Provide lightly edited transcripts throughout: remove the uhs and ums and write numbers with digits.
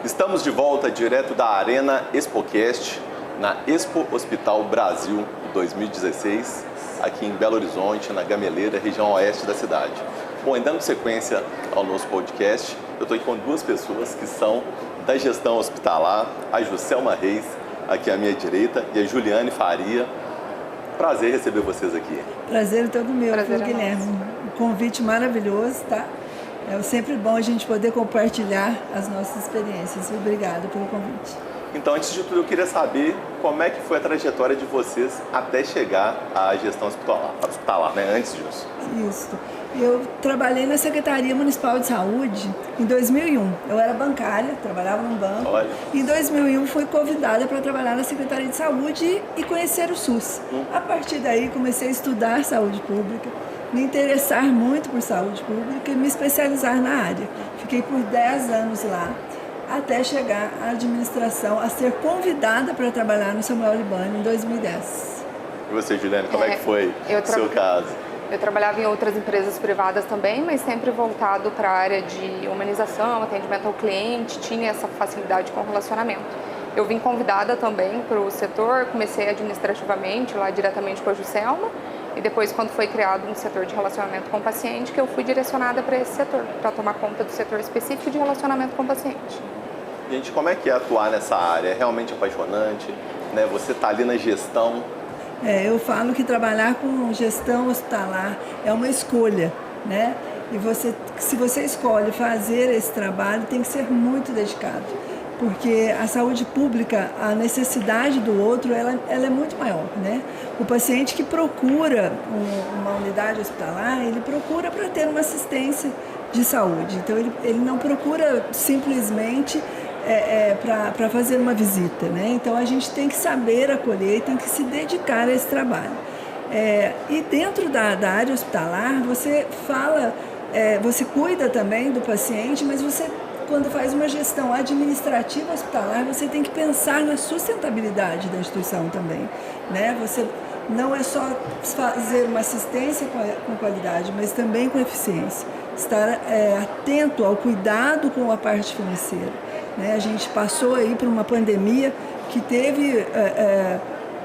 Estamos de volta direto da Arena Expocast, na Expo Hospital Brasil 2016, aqui em Belo Horizonte, na Gameleira, região oeste da cidade. Bom, e dando sequência ao nosso podcast, eu estou aqui com duas pessoas que são da gestão hospitalar, a Juscelma Reis, aqui à minha direita, e a Juliane Faria. Prazer receber vocês aqui. Prazer é todo meu, Prazer Guilherme. Um convite maravilhoso, tá? É sempre bom a gente poder compartilhar as nossas experiências. Obrigada pelo convite. Então, antes de tudo, eu queria saber como é que foi a trajetória de vocês até chegar à gestão hospitalar, né? Antes disso. Isso. Eu trabalhei na Secretaria Municipal de Saúde em 2001. Eu era bancária, trabalhava num banco. Olha. Em 2001 fui convidada para trabalhar na Secretaria de Saúde e conhecer o SUS. A partir daí comecei a estudar saúde pública, me interessar muito por saúde pública e me especializar na área. Fiquei por 10 anos lá, até chegar à administração, a ser convidada para trabalhar no Samuel Libânio em 2010. E você, Juliane, como é que foi o seu caso? Eu trabalhava em outras empresas privadas também, mas sempre voltado para a área de humanização, atendimento ao cliente, tinha essa facilidade com relacionamento. Eu vim convidada também para o setor, comecei administrativamente lá diretamente com a Juscelma, e depois, quando foi criado um setor de relacionamento com o paciente, que eu fui direcionada para esse setor, para tomar conta do setor específico de relacionamento com o paciente. Gente, como é que é atuar nessa área? É realmente apaixonante, né? Você está ali na gestão. Eu falo que trabalhar com gestão hospitalar é uma escolha, né? E se você escolhe fazer esse trabalho, tem que ser muito dedicado, porque a saúde pública, a necessidade do outro, ela é muito maior, né? O paciente que procura uma unidade hospitalar, ele procura para ter uma assistência de saúde. Então, ele não procura simplesmente para fazer uma visita, né? Então, a gente tem que saber acolher e tem que se dedicar a esse trabalho. E dentro da área hospitalar, você você cuida também do paciente, mas quando faz uma gestão administrativa hospitalar, você tem que pensar na sustentabilidade da instituição também, né? Você não é só fazer uma assistência com qualidade, mas também com eficiência. Estar atento ao cuidado com a parte financeira, né? A gente passou aí por uma pandemia que teve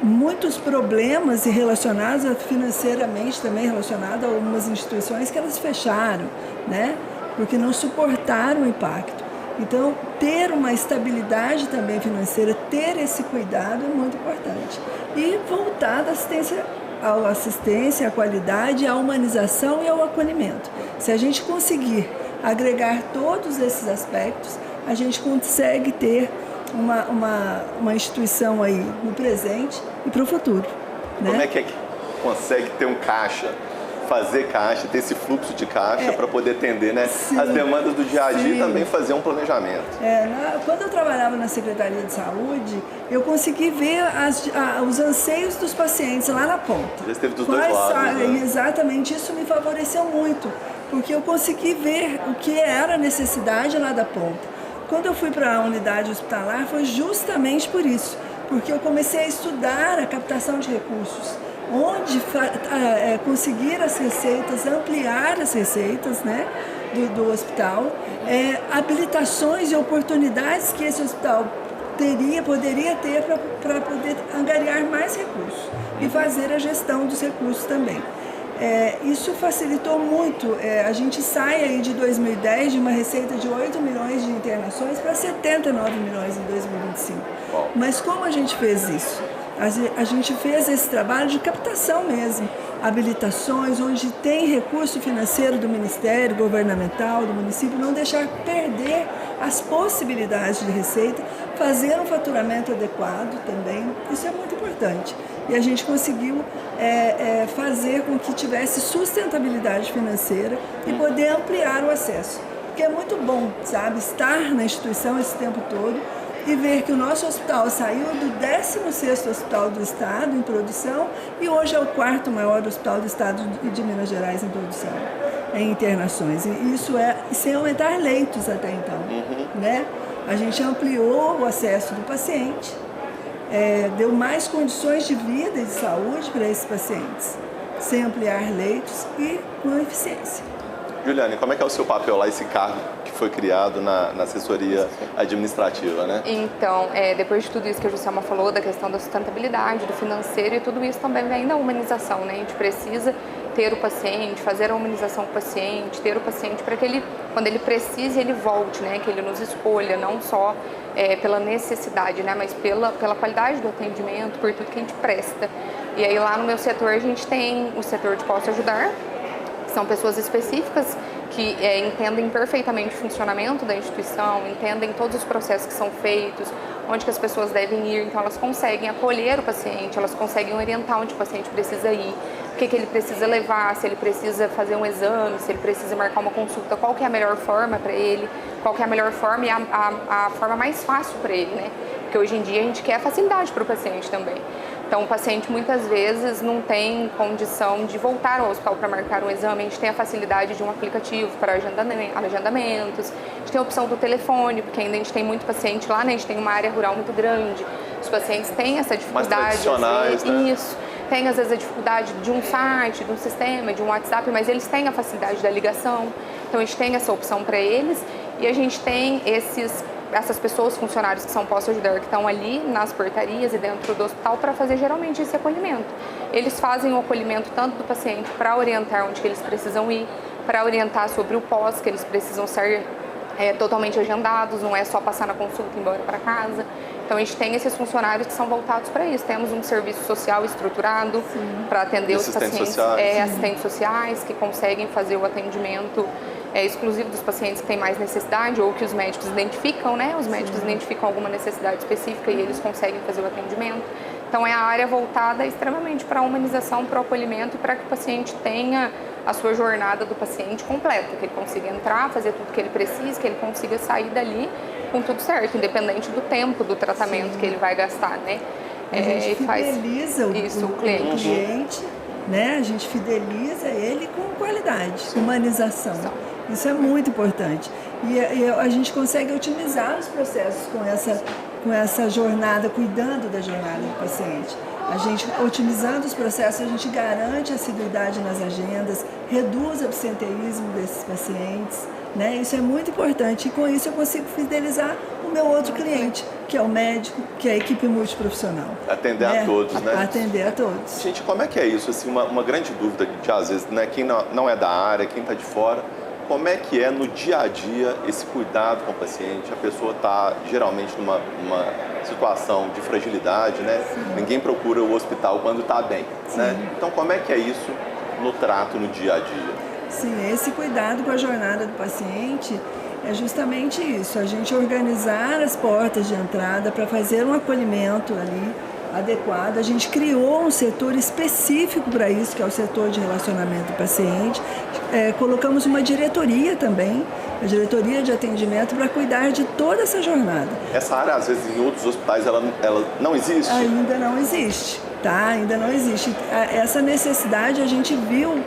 muitos problemas relacionados financeiramente, também relacionados a algumas instituições que elas fecharam, né? Porque não suportaram o impacto. Então, ter uma estabilidade também financeira, ter esse cuidado é muito importante. E voltar da assistência, à qualidade, à humanização e ao acolhimento. Se a gente conseguir agregar todos esses aspectos, a gente consegue ter uma instituição aí no presente e para o futuro, né? Como é que consegue ter um caixa, fazer caixa, ter esse fluxo de caixa para poder atender, né, as demandas do dia a dia e também fazer um planejamento? Quando eu trabalhava na Secretaria de Saúde, eu consegui ver os anseios dos pacientes lá na ponta. Já esteve dos dois lados, né? Exatamente, isso me favoreceu muito, porque eu consegui ver o que era a necessidade lá da ponta. Quando eu fui para a unidade hospitalar, foi justamente por isso, porque eu comecei a estudar a captação de recursos, onde conseguir as receitas, ampliar as receitas, né, do hospital, habilitações e oportunidades que esse hospital poderia ter para poder angariar mais recursos e fazer a gestão dos recursos também. Isso facilitou muito. A gente sai aí de 2010 de uma receita de 8 milhões de internações para 79 milhões em 2025. Mas como a gente fez isso? A gente fez esse trabalho de captação mesmo, habilitações, onde tem recurso financeiro do Ministério Governamental, do município, não deixar perder as possibilidades de receita, fazer um faturamento adequado também, isso é muito importante. E a gente conseguiu fazer com que tivesse sustentabilidade financeira e poder ampliar o acesso. Porque é muito bom, sabe, estar na instituição esse tempo todo e ver que o nosso hospital saiu do 16º hospital do estado em produção e hoje é o 4º maior hospital do estado de Minas Gerais em produção, em internações. E isso sem aumentar leitos até então, né? A gente ampliou o acesso do paciente, deu mais condições de vida e de saúde para esses pacientes, sem ampliar leitos e com eficiência. Juliane, como é que é o seu papel lá, esse cargo que foi criado na assessoria administrativa, né? Então, depois de tudo isso que a Juscelma falou, da questão da sustentabilidade, do financeiro, e tudo isso também vem da humanização, né? A gente precisa ter o paciente, fazer a humanização com o paciente, ter o paciente para que ele, quando ele precise, ele volte, né? Que ele nos escolha, não só pela necessidade, né? Mas pela qualidade do atendimento, por tudo que a gente presta. E aí lá no meu setor a gente tem o setor de Posso Ajudar, que são pessoas específicas que entendem perfeitamente o funcionamento da instituição, entendem todos os processos que são feitos, onde que as pessoas devem ir, então elas conseguem acolher o paciente, elas conseguem orientar onde o paciente precisa ir, o que ele precisa levar, se ele precisa fazer um exame, se ele precisa marcar uma consulta, qual que é a melhor forma para ele, qual que é a melhor forma e a forma mais fácil para ele, né? Porque hoje em dia a gente quer facilidade para o paciente também. Então, o paciente muitas vezes não tem condição de voltar ao hospital para marcar um exame. A gente tem a facilidade de um aplicativo para agendamentos, a gente tem a opção do telefone, porque ainda a gente tem muito paciente lá, né? A gente tem uma área rural muito grande. Os pacientes têm essa dificuldade. Mais tradicionais, né? Isso. Tem, às vezes, a dificuldade de um site, de um sistema, de um WhatsApp, mas eles têm a facilidade da ligação. Então, a gente tem essa opção para eles e a gente tem essas pessoas, funcionários que são Posso Ajudar, que estão ali nas portarias e dentro do hospital para fazer geralmente esse acolhimento. Eles fazem o acolhimento tanto do paciente para orientar onde que eles precisam ir, para orientar sobre o pós, que eles precisam ser totalmente agendados, não é só passar na consulta e ir embora para casa. Então a gente tem esses funcionários que são voltados para isso. Temos um serviço social estruturado para atender os pacientes, assistentes sociais que conseguem fazer o atendimento exclusivo dos pacientes que têm mais necessidade ou que os médicos identificam, né? Os médicos identificam alguma necessidade específica e eles conseguem fazer o atendimento. Então é a área voltada extremamente para a humanização, para o acolhimento e para que o paciente tenha a sua jornada do paciente completa, que ele consiga entrar, fazer tudo que ele precisa, que ele consiga sair dali com tudo certo, independente do tempo do tratamento que ele vai gastar, né? A gente fideliza o cliente, né? A gente fideliza ele com qualidade, humanização. Isso é muito importante. E a gente consegue otimizar os processos com essa jornada, cuidando da jornada do paciente. A gente, otimizando os processos, a gente garante a assiduidade nas agendas, reduz o absenteísmo desses pacientes, né? Isso é muito importante e com isso eu consigo fidelizar o meu outro cliente, que é o médico, que é a equipe multiprofissional. Atender a todos, né? Atender a todos. Gente, como é que é isso? Assim, uma grande dúvida que às vezes, né, quem não é da área, quem está de fora, como é que é no dia a dia esse cuidado com o paciente? A pessoa está geralmente numa situação de fragilidade, né? Sim. Ninguém procura o hospital quando está bem, né? Então, como é que é isso no trato, no dia a dia? Sim, esse cuidado com a jornada do paciente é justamente isso, a gente organizar as portas de entrada para fazer um acolhimento ali adequado. A gente criou um setor específico para isso, que é o setor de relacionamento do paciente. Colocamos uma diretoria também, a diretoria de atendimento, para cuidar de toda essa jornada. Essa área, às vezes, em outros hospitais, ela não existe? Ainda não existe, tá? Ainda não existe. Essa necessidade a gente viu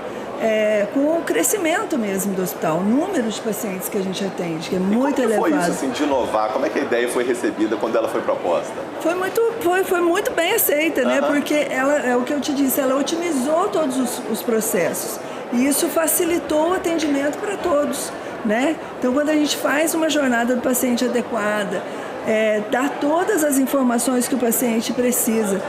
com o crescimento mesmo do hospital, o número de pacientes que a gente atende, que é muito elevado. Como foi isso, assim, de inovar? Como é que a ideia foi recebida quando ela foi proposta? Foi muito bem aceita, né? Porque ela, é o que eu te disse, ela otimizou todos os processos. E isso facilitou o atendimento para todos, né? Então, quando a gente faz uma jornada do paciente adequada, dá todas as informações que o paciente precisa,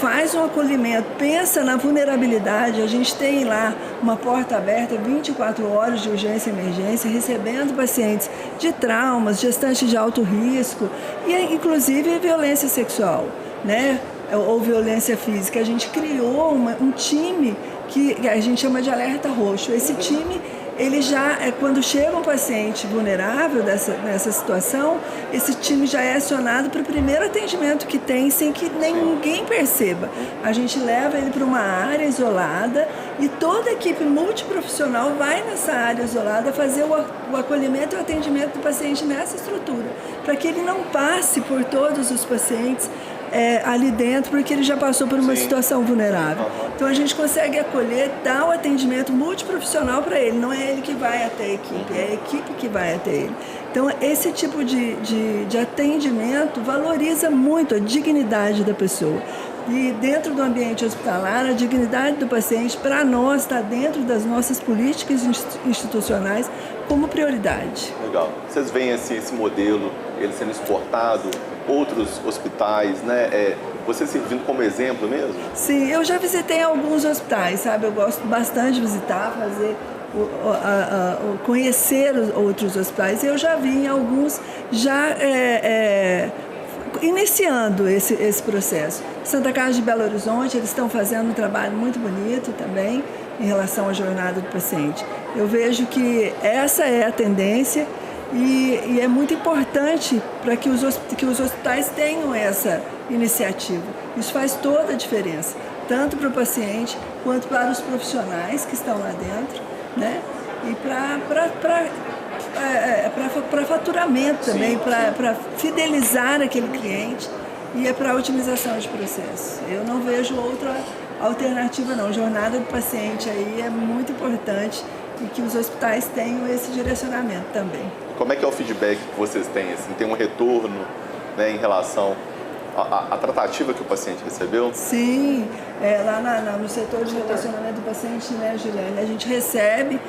faz um acolhimento, pensa na vulnerabilidade, a gente tem lá uma porta aberta 24 horas de urgência e emergência, recebendo pacientes de traumas, gestantes de alto risco e inclusive violência sexual, né? Ou violência física. A gente criou um time que a gente chama de alerta roxo. Esse time, ele já, quando chega um paciente vulnerável nessa situação, esse time já é acionado para o primeiro atendimento que tem, sem que ninguém perceba. A gente leva ele para uma área isolada e toda a equipe multiprofissional vai nessa área isolada fazer o acolhimento e o atendimento do paciente nessa estrutura, para que ele não passe por todos os pacientes ali dentro, porque ele já passou por uma situação vulnerável. Então a gente consegue acolher, dar o atendimento multiprofissional para ele, não é ele que vai até a equipe, é a equipe que vai até ele. Então esse tipo de atendimento valoriza muito a dignidade da pessoa. E dentro do ambiente hospitalar, a dignidade do paciente, para nós, está dentro das nossas políticas institucionais como prioridade. Legal. Vocês veem assim, esse modelo, ele sendo exportado, outros hospitais, né? Você servindo como exemplo mesmo? Sim, eu já visitei alguns hospitais, sabe? Eu gosto bastante de visitar, fazer, conhecer os outros hospitais. Eu já vi em alguns já iniciando esse processo. Santa Casa de Belo Horizonte, eles estão fazendo um trabalho muito bonito também em relação à jornada do paciente. Eu vejo que essa é a tendência e é muito importante para que os hospitais tenham essa iniciativa. Isso faz toda a diferença, tanto para o paciente quanto para os profissionais que estão lá dentro, né? E para faturamento também, para fidelizar aquele cliente e para a otimização de processos. Eu não vejo outra alternativa não. Jornada do paciente aí é muito importante e que os hospitais tenham esse direcionamento também. Como é que é o feedback que vocês têm? Assim, tem um retorno, né, em relação à tratativa que o paciente recebeu? Sim, lá no setor de relacionamento do paciente, né, Juliane, a gente recebe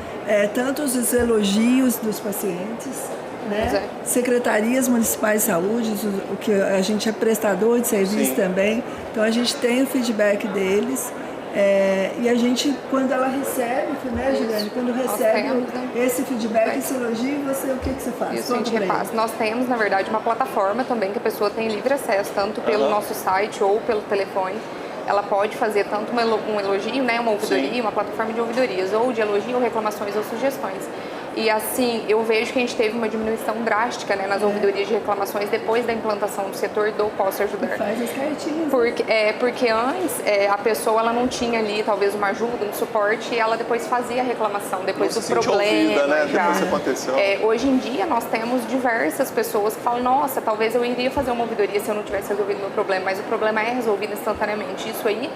tanto os elogios dos pacientes, né, secretarias municipais de saúde, o que a gente é prestador de serviço Sim. também, então a gente tem o feedback deles. E a gente, quando ela recebe, né, Juliane, quando recebe esse feedback, esse elogio, o que você faz? Isso, a gente repassa. Nós temos, na verdade, uma plataforma também que a pessoa tem livre acesso, tanto pelo nosso site ou pelo telefone. Ela pode fazer tanto um elogio, né, uma ouvidoria, uma plataforma de ouvidorias, ou de elogio, reclamações ou sugestões. E assim, eu vejo que a gente teve uma diminuição drástica, né, nas ouvidorias de reclamações depois da implantação do setor do Posso Ajudar. Faz as cartinhas. Porque antes a pessoa ela não tinha ali talvez uma ajuda, um suporte, e ela depois fazia a reclamação, depois do problema. Ouvida, né? Já. Depois aconteceu. Hoje em dia nós temos diversas pessoas que falam, nossa, talvez eu iria fazer uma ouvidoria se eu não tivesse resolvido o meu problema, mas o problema é resolvido instantaneamente. Isso aí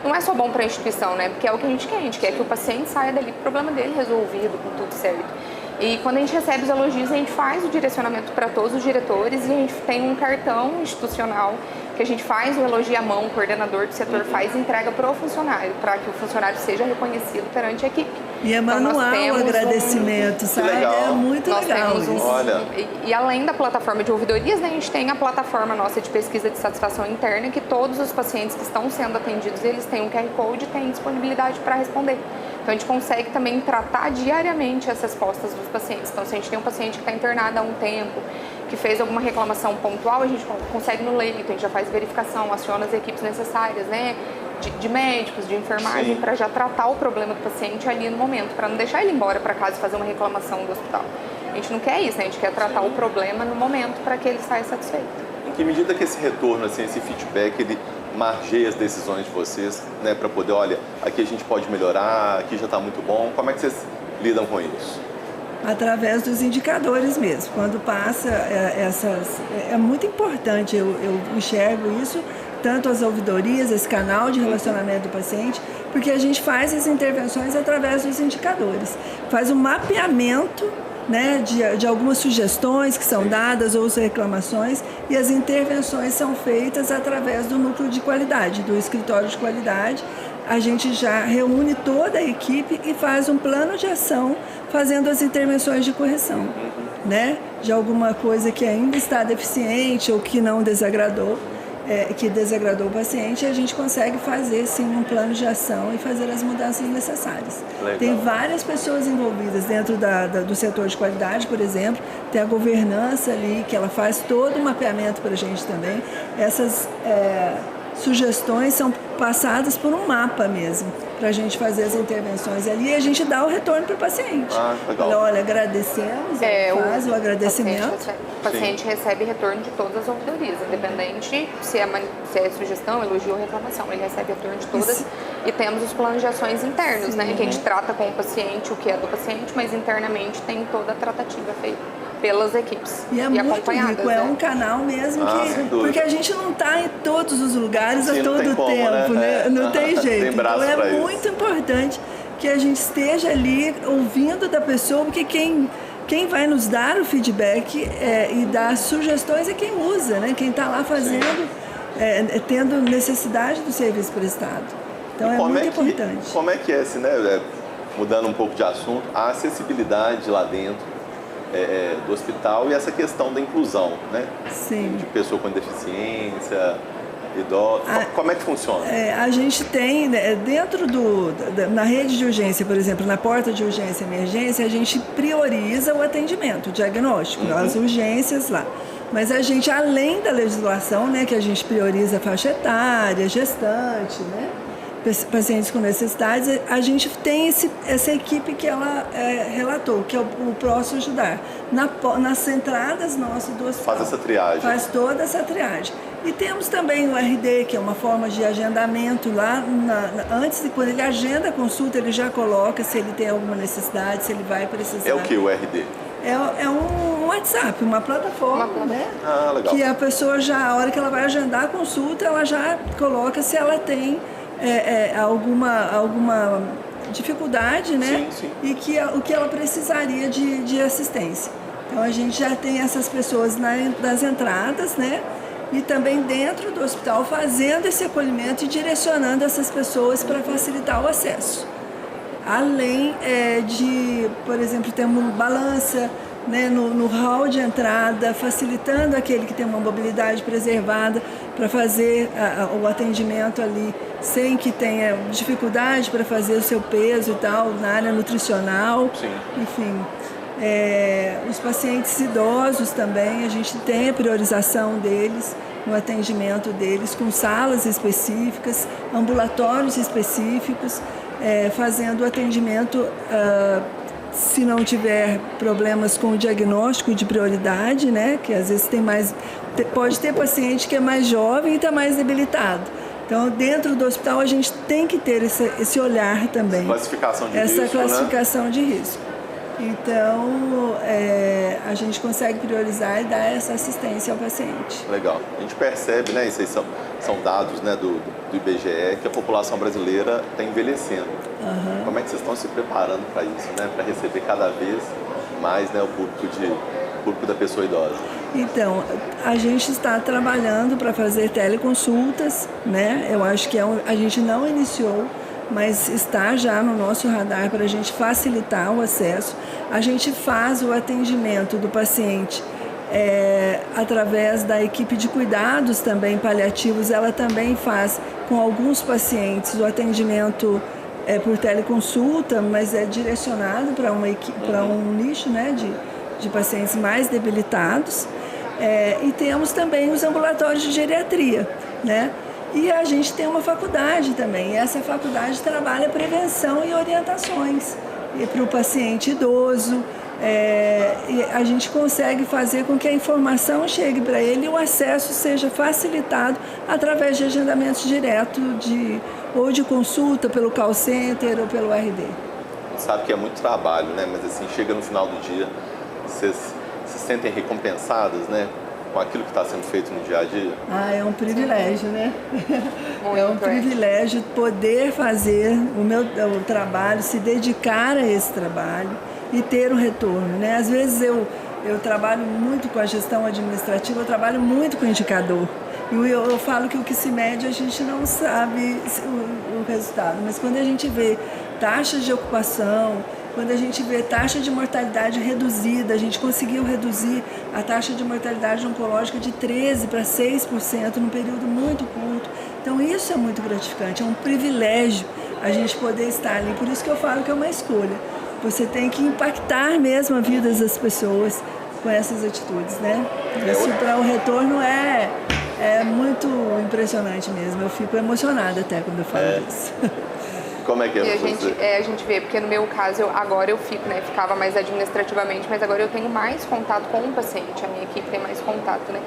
não é só bom para a instituição, né? Porque é o que a gente quer que o paciente saia dali com o problema dele resolvido, com tudo certo. E quando a gente recebe os elogios, a gente faz o direcionamento para todos os diretores e a gente tem um cartão institucional que a gente faz o elogio à mão, o coordenador do setor faz e entrega para o funcionário, para que o funcionário seja reconhecido perante a equipe. E é manual o agradecimento, sabe? É muito legal isso. E além da plataforma de ouvidorias, né, a gente tem a plataforma nossa de pesquisa de satisfação interna, que todos os pacientes que estão sendo atendidos, eles têm um QR Code e têm disponibilidade para responder. Então, a gente consegue também tratar diariamente as respostas dos pacientes. Então, se a gente tem um paciente que está internado há um tempo, que fez alguma reclamação pontual, a gente consegue no leito, a gente já faz verificação, aciona as equipes necessárias, né? De médicos, de enfermagem, para já tratar o problema do paciente ali no momento, para não deixar ele embora para casa e fazer uma reclamação do hospital. A gente não quer isso, né? A gente quer tratar o problema no momento para que ele saia satisfeito. Em que medida que esse retorno, assim, esse feedback, ele margeia as decisões de vocês, né, para poder, olha, aqui a gente pode melhorar, aqui já está muito bom. Como é que vocês lidam com isso? Através dos indicadores mesmo. Quando passa essas... É muito importante, eu enxergo isso, tanto as ouvidorias, esse canal de relacionamento do paciente, porque a gente faz as intervenções através dos indicadores. Faz um mapeamento, né, de algumas sugestões que são dadas ou reclamações, e as intervenções são feitas através do núcleo de qualidade, do escritório de qualidade. A gente já reúne toda a equipe e faz um plano de ação fazendo as intervenções de correção, né, de alguma coisa que ainda está deficiente ou que não desagradou. Que desagradou o paciente, a gente consegue fazer sim um plano de ação e fazer as mudanças necessárias. Legal. Tem várias pessoas envolvidas dentro do setor de qualidade, por exemplo, tem a governança ali, que ela faz todo o mapeamento para a gente também. Essas sugestões são passadas por um mapa mesmo, para a gente fazer as intervenções ali e a gente dá o retorno para o paciente. Legal. Olha, agradecemos, faz o agradecimento. O paciente recebe retorno de todas as ouvidorias, independente se é sugestão, elogio ou reclamação. Ele recebe retorno de todas. Isso. E temos os planos de ações internos, né? Que a gente trata com o paciente o que é do paciente, mas internamente tem toda a tratativa feita pelas equipes e muito acompanhadas. Rico, né? É um canal mesmo porque a gente não está em todos os lugares a todo tempo, né? Não tem jeito. Então é muito importante que a gente esteja ali ouvindo da pessoa, porque quem vai nos dar o feedback e dar sugestões é quem usa, né? Quem está lá fazendo. tendo necessidade do serviço prestado. Então é muito importante. Como é que é, assim, né, mudando um pouco de assunto, a acessibilidade lá dentro do hospital e essa questão da inclusão, né? Sim. De pessoa com deficiência, idosos. Como é que funciona? A gente tem, dentro na rede de urgência, por exemplo, na porta de urgência e emergência, a gente prioriza o atendimento, o diagnóstico, as urgências lá. Mas a gente, além da legislação, né, que a gente prioriza a faixa etária, gestante, né, pacientes com necessidades, a gente tem essa equipe que ela relatou, que é o Próximo Ajudar. Nas entradas nossas do hospital. Faz essa triagem. Faz toda essa triagem. E temos também o RD, que é uma forma de agendamento lá, antes de quando ele agenda a consulta, ele já coloca se ele tem alguma necessidade, se ele vai precisar. É o que o RD? É um WhatsApp, uma plataforma, né? Ah, legal. Que a pessoa já, a hora que ela vai agendar a consulta, ela já coloca se ela tem alguma dificuldade, né? Sim. E o que ela precisaria de assistência. Então a gente já tem essas pessoas nas entradas, né? E também dentro do hospital fazendo esse acolhimento e direcionando essas pessoas para facilitar o acesso. Além de, por exemplo, ter uma balança, né, no hall de entrada, facilitando aquele que tem uma mobilidade preservada para fazer o atendimento ali sem que tenha dificuldade para fazer o seu peso e tal, na área nutricional. Sim. Enfim, os pacientes idosos também, a gente tem a priorização deles, no atendimento deles, com salas específicas, ambulatórios específicos, fazendo o atendimento, se não tiver problemas com o diagnóstico de prioridade, né, que às vezes pode ter paciente que é mais jovem e está mais debilitado. Então, dentro do hospital, a gente tem que ter esse olhar também. Classificação de risco, essa classificação de risco. Então, a gente consegue priorizar e dar essa assistência ao paciente. Legal. A gente percebe, né, isso aí são dados, né, do IBGE, que a população brasileira está envelhecendo. Uhum. Como é que vocês estão se preparando para isso, né, para receber cada vez mais, né, o público da pessoa idosa? Então, a gente está trabalhando para fazer teleconsultas, né? Eu acho que a gente não iniciou, mas está já no nosso radar para a gente facilitar o acesso. A gente faz o atendimento do paciente através da equipe de cuidados também paliativos. Ela também faz com alguns pacientes o atendimento por teleconsulta, mas é direcionado para um nicho, né, de pacientes mais debilitados. E temos também os ambulatórios de geriatria, né? E a gente tem uma faculdade também, e essa faculdade trabalha prevenção e orientações para o paciente idoso. E a gente consegue fazer com que a informação chegue para ele e o acesso seja facilitado através de agendamentos direto ou de consulta pelo call center ou pelo RD. A gente sabe que é muito trabalho, né? Mas assim, chega no final do dia, vocês se sentem recompensadas, né? Com aquilo que está sendo feito no dia a dia? É um privilégio, né? É um privilégio poder fazer o trabalho, se dedicar a esse trabalho e ter um retorno, né? Às vezes eu trabalho muito com a gestão administrativa, eu trabalho muito com indicador. E eu falo que o que se mede a gente não sabe o resultado, mas quando a gente vê taxas de ocupação, quando a gente vê taxa de mortalidade reduzida, a gente conseguiu reduzir a taxa de mortalidade oncológica de 13% para 6% num período muito curto. Então isso é muito gratificante, é um privilégio a gente poder estar ali. Por isso que eu falo que é uma escolha. Você tem que impactar mesmo a vida das pessoas com essas atitudes, né? Isso para o retorno é muito impressionante mesmo. Eu fico emocionada até quando eu falo disso. Como é que é a gente vê, porque no meu caso, agora eu ficava mais administrativamente, mas agora eu tenho mais contato com o paciente, a minha equipe tem mais contato, né?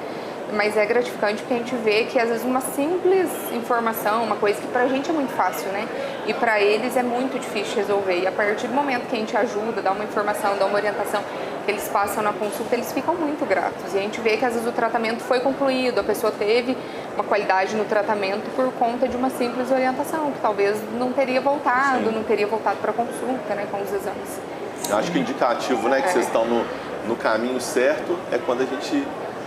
Mas é gratificante porque a gente vê que às vezes uma simples informação, uma coisa que pra gente é muito fácil, né? E pra eles é muito difícil resolver. E a partir do momento que a gente ajuda, dá uma informação, dá uma orientação, que eles passam na consulta, eles ficam muito gratos. E a gente vê que às vezes o tratamento foi concluído, a pessoa teve uma qualidade no tratamento por conta de uma simples orientação, que talvez não teria voltado, Sim. não teria voltado para consulta, né, com os exames. Eu acho que o indicativo, né, que vocês estão no caminho certo é quando a gente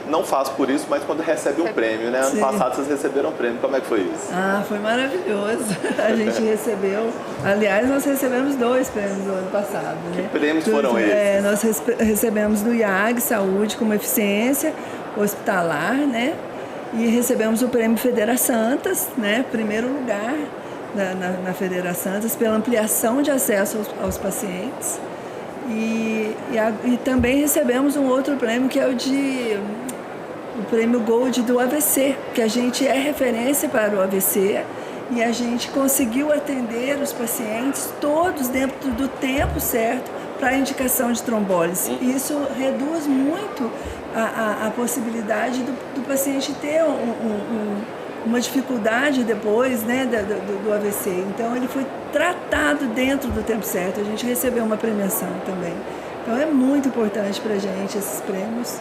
não faz por isso, mas quando recebe um prêmio, né? Ano Sim. passado vocês receberam um prêmio, como é que foi isso? Foi maravilhoso. A gente recebeu, aliás, nós recebemos 2 prêmios no ano passado. Né? Que prêmios foram esses? Nós recebemos do IAG Saúde como eficiência hospitalar, né? E recebemos o prêmio Federa Santas, né? Primeiro lugar na Federa Santas pela ampliação de acesso aos pacientes. E também recebemos um outro prêmio que é o prêmio Gold do AVC, que a gente é referência para o AVC e a gente conseguiu atender os pacientes todos dentro do tempo certo para a indicação de trombólise. Isso reduz muito a possibilidade do paciente ter uma dificuldade depois, né, do AVC. Então ele foi tratado dentro do tempo certo. A gente recebeu uma premiação também. Então é muito importante para a gente esses prêmios.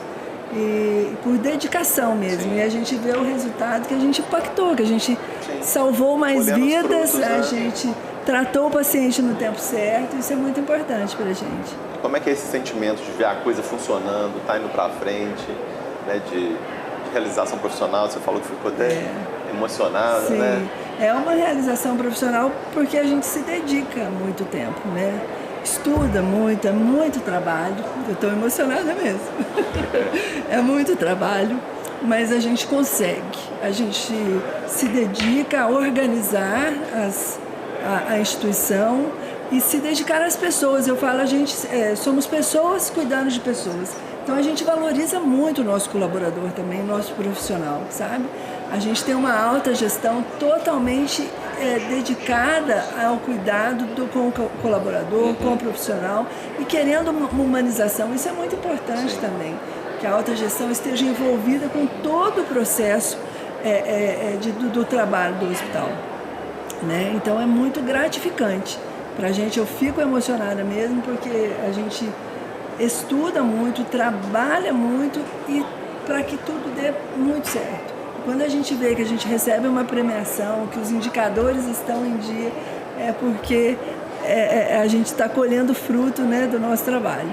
E por dedicação mesmo. Sim. E a gente vê o resultado que a gente impactou, que a gente salvou mais vidas, a gente tratou o paciente no tempo certo. Isso é muito importante para a gente. Como é que é esse sentimento de ver a coisa funcionando, tá indo para frente, né, de realização profissional? Você falou que ficou até emocionada, Sim. né? É uma realização profissional porque a gente se dedica muito tempo, né? Estuda muito, é muito trabalho. Eu estou emocionada mesmo. É muito trabalho, mas a gente consegue. A gente se dedica a organizar a instituição e se dedicar às pessoas. Eu falo, somos pessoas cuidando de pessoas. Então a gente valoriza muito o nosso colaborador também, o nosso profissional, sabe? A gente tem uma alta gestão totalmente dedicada ao cuidado com o colaborador, com o profissional e querendo uma humanização. Isso é muito importante também, que a alta gestão esteja envolvida com todo o processo do trabalho do hospital, né? Então é muito gratificante. Para a gente, eu fico emocionada mesmo, porque a gente estuda muito, trabalha muito e para que tudo dê muito certo. Quando a gente vê que a gente recebe uma premiação, que os indicadores estão em dia, é porque a gente está colhendo fruto, né, do nosso trabalho.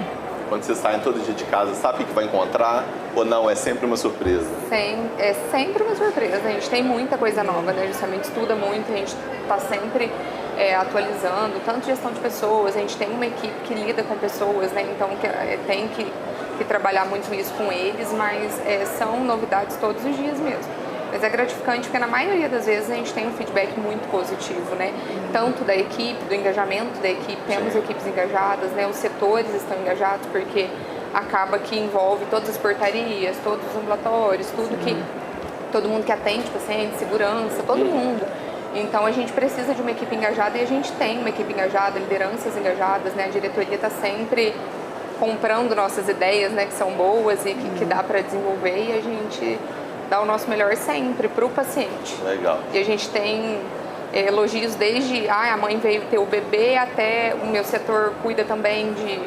Quando vocês saem todo dia de casa, sabe o que vai encontrar ou não? É sempre uma surpresa? Sim, é sempre uma surpresa. A gente tem muita coisa nova, né? Justamente estuda muito, a gente está sempre atualizando, tanto gestão de pessoas, a gente tem uma equipe que lida com pessoas, né? Então tem que trabalhar muito isso com eles, mas são novidades todos os dias mesmo. Mas é gratificante porque na maioria das vezes a gente tem um feedback muito positivo, né? Tanto da equipe, do engajamento da equipe, temos equipes engajadas, né? Os setores estão engajados porque acaba que envolve todas as portarias, todos os ambulatórios, todo mundo que atende paciente, segurança, todo mundo. Então a gente precisa de uma equipe engajada e a gente tem uma equipe engajada, lideranças engajadas, né? A diretoria está sempre comprando nossas ideias, né, que são boas e que dá para desenvolver, e a gente dá o nosso melhor sempre para o paciente. Legal. E a gente tem elogios desde a mãe veio ter o bebê até o meu setor cuida também de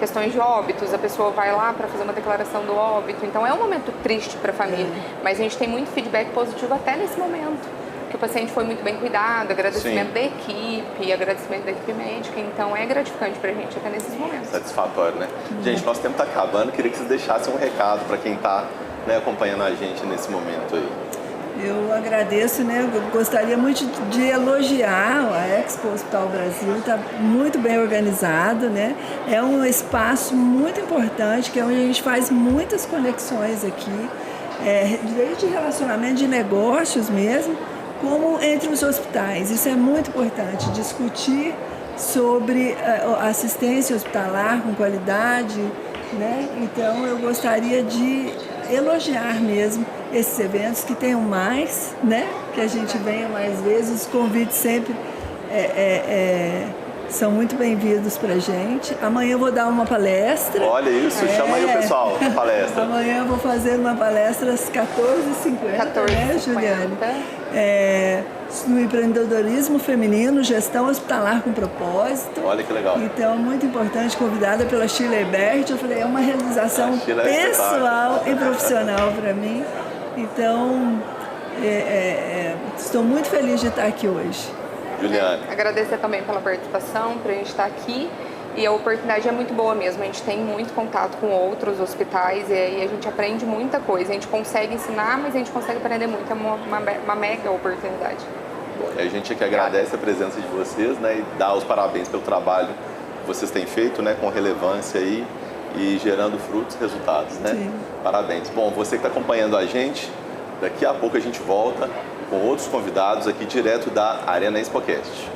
questões de óbitos, a pessoa vai lá para fazer uma declaração do óbito, então é um momento triste para a família, mas a gente tem muito feedback positivo até nesse momento. Que o paciente foi muito bem cuidado, agradecimento da equipe, agradecimento da equipe médica, então é gratificante pra gente até nesses momentos. Satisfatório, né? Gente, nosso tempo está acabando, queria que vocês deixassem um recado para quem está, né, acompanhando a gente nesse momento aí. Eu agradeço, né? Eu gostaria muito de elogiar a Expo Hospital Brasil, está muito bem organizado, né? É um espaço muito importante, que é onde a gente faz muitas conexões aqui, desde relacionamento de negócios mesmo, como entre os hospitais. Isso é muito importante, discutir sobre assistência hospitalar com qualidade, né? Então eu gostaria de elogiar mesmo esses eventos, que tenham mais, né? Que a gente venha mais vezes, os convites sempre são muito bem-vindos pra gente. Amanhã eu vou dar uma palestra. Olha isso, chama aí o pessoal da palestra. Amanhã eu vou fazer uma palestra às 14h50, né, Juliane? No empreendedorismo feminino, gestão hospitalar com propósito. Olha que legal. Então, muito importante, convidada pela Sheila Ebert. Eu falei, é uma realização pessoal e profissional para mim. Então, estou muito feliz de estar aqui hoje. Juliane. Agradecer também pela participação, para a gente estar aqui E a oportunidade é muito boa mesmo, a gente tem muito contato com outros hospitais e aí a gente aprende muita coisa. A gente consegue ensinar, mas a gente consegue aprender muito, é uma mega oportunidade. Bom, a gente aqui agradece a presença de vocês, né, e dá os parabéns pelo trabalho que vocês têm feito, né, com relevância aí e gerando frutos e resultados, né? Sim. Parabéns. Bom, você que está acompanhando a gente, daqui a pouco a gente volta com outros convidados aqui direto da Arena ExpoCast.